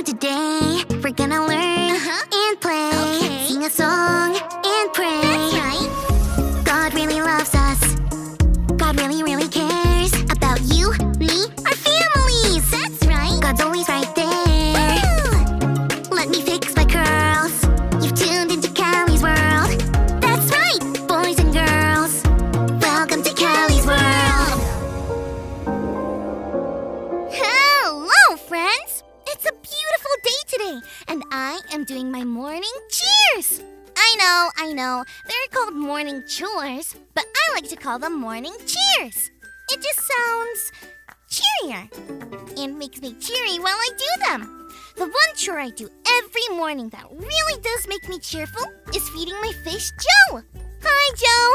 today. We're gonna learn and play, sing a song and pray. That's right. God really loves us. God really, really cares about you, me, our families. That's right. God's always right there. Woo! Let me fix my curls. You've tuned into Callie's world. That's right, boys and girls. Welcome to Callie's world. Hello, friends. It's a beautiful day today, and I am doing my morning cheers. I know, they're called morning chores, but I like to call them morning cheers. It just sounds cheerier and makes me cheery while I do them. The one chore I do every morning that really does make me cheerful is feeding my fish, Joe. Hi, Joe.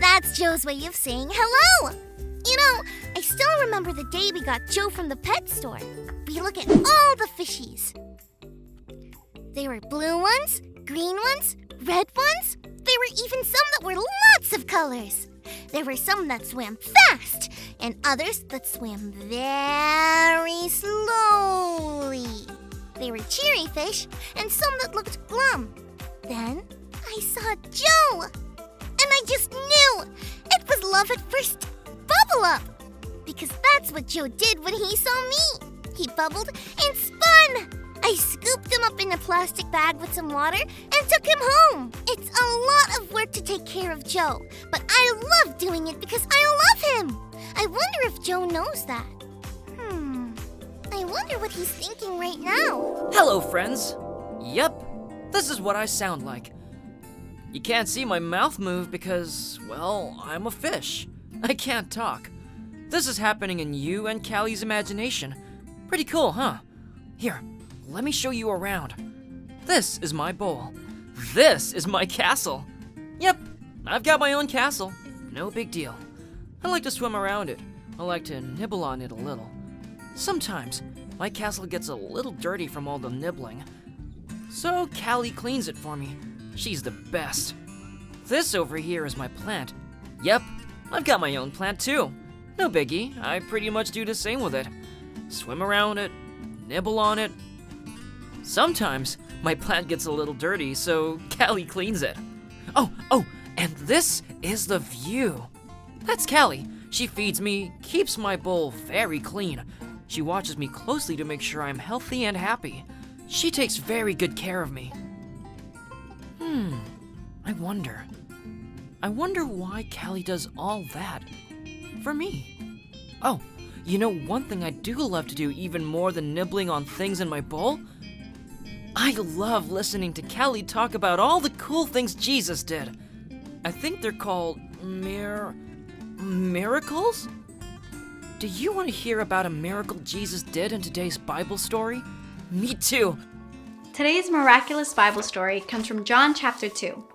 That's Joe's way of saying hello. You know, I still remember the day we got Joe from the pet store. We look at all the fishies. There were blue ones, green ones, red ones. There were even some that were lots of colors. There were some that swam fast and others that swam very slowly. They were cheery fish and some that looked glum. Then I saw Joe, and I just knew it was love at first bubble up, because that's what Joe did when he saw me. He bubbled and spun. I scooped him up in a plastic bag with some water and took him home. It's a lot of work to take care of Joe, but I love doing it because I love him. I wonder if Joe knows that. I wonder what he's thinking right now. Hello, friends. Yep, this is what I sound like. You can't see my mouth move because, well, I'm a fish. I can't talk. This is happening in you and Callie's imagination. Pretty cool, huh? Here, let me show you around. This is my bowl. This is my castle. Yep, I've got my own castle. No big deal. I like to swim around it. I like to nibble on it a little. Sometimes, my castle gets a little dirty from all the nibbling. So Callie cleans it for me. She's the best. This over here is my plant. Yep, I've got my own plant too. No biggie, I pretty much do the same with it. Swim around it, nibble on it. Sometimes my plant gets a little dirty, so Callie cleans it. Oh, and this is the view. That's Callie. She feeds me, keeps my bowl very clean. She watches me closely to make sure I'm healthy and happy. She takes very good care of me. I wonder why Callie does all that for me. Oh, you know one thing I do love to do even more than nibbling on things in my bowl? I love listening to Callie talk about all the cool things Jesus did. I think they're called miracles? Do you want to hear about a miracle Jesus did in today's Bible story? Me too. Today's miraculous Bible story comes from John chapter 2.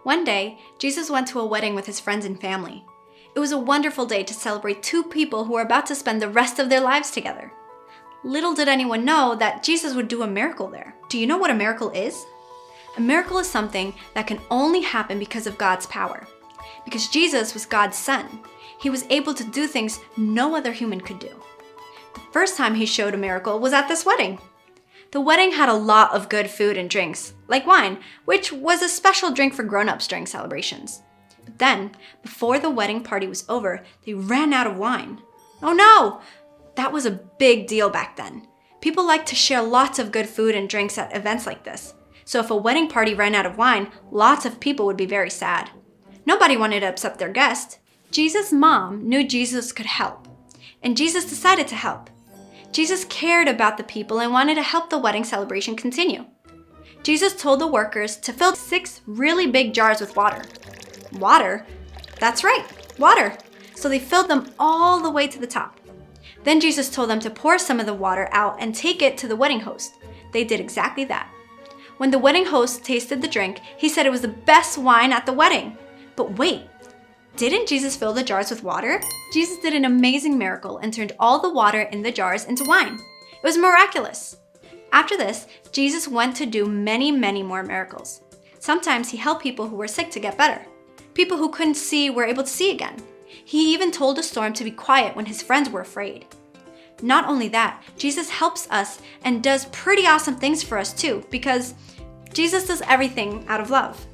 One day, Jesus went to a wedding with his friends and family. It was a wonderful day to celebrate two people who were about to spend the rest of their lives together. Little did anyone know that Jesus would do a miracle there. Do you know what a miracle is? A miracle is something that can only happen because of God's power. Because Jesus was God's son, he was able to do things no other human could do. The first time he showed a miracle was at this wedding. The wedding had a lot of good food and drinks, like wine, which was a special drink for grown-ups during celebrations. But then, before the wedding party was over, they ran out of wine. Oh no! That was a big deal back then. People liked to share lots of good food and drinks at events like this. So if a wedding party ran out of wine, lots of people would be very sad. Nobody wanted to upset their guest. Jesus' mom knew Jesus could help, and Jesus decided to help. Jesus cared about the people and wanted to help the wedding celebration continue. Jesus told the workers to fill 6 really big jars with water. Water? That's right, water. So they filled them all the way to the top. Then Jesus told them to pour some of the water out and take it to the wedding host. They did exactly that. When the wedding host tasted the drink, he said it was the best wine at the wedding. But wait, didn't Jesus fill the jars with water? Jesus did an amazing miracle and turned all the water in the jars into wine. It was miraculous. After this, Jesus went to do many, many more miracles. Sometimes he helped people who were sick to get better. People who couldn't see were able to see again. He even told a storm to be quiet when his friends were afraid. Not only that, Jesus helps us and does pretty awesome things for us too, because Jesus does everything out of love.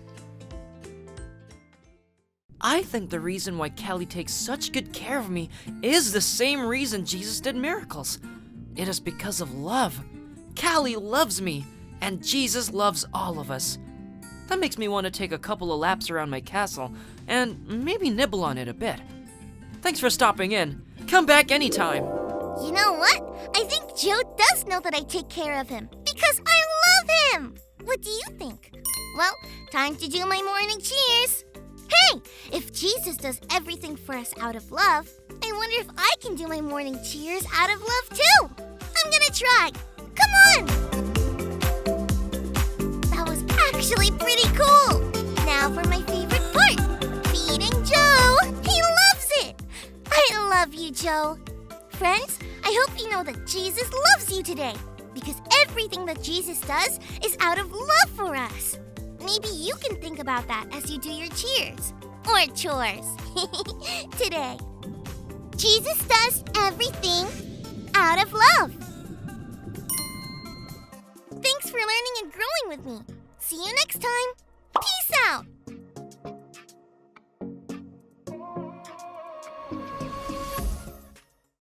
I think the reason why Callie takes such good care of me is the same reason Jesus did miracles. It is because of love. Callie loves me, and Jesus loves all of us. That makes me want to take a couple of laps around my castle and maybe nibble on it a bit. Thanks for stopping in. Come back anytime. You know what? I think Joe does know that I take care of him because I love him. What do you think? Well, time to do my morning cheers. Hey, if Jesus does everything for us out of love, I wonder if I can do my morning cheers out of love too. I'm gonna try. Come on! That was actually pretty cool. Now for my favorite part, feeding Joe. He loves it. I love you, Joe. Friends, I hope you know that Jesus loves you today because everything that Jesus does is out of love for us. Maybe you can think about that as you do your cheers or chores today. Jesus does everything out of love. Thanks for learning and growing with me. See you next time. Peace out.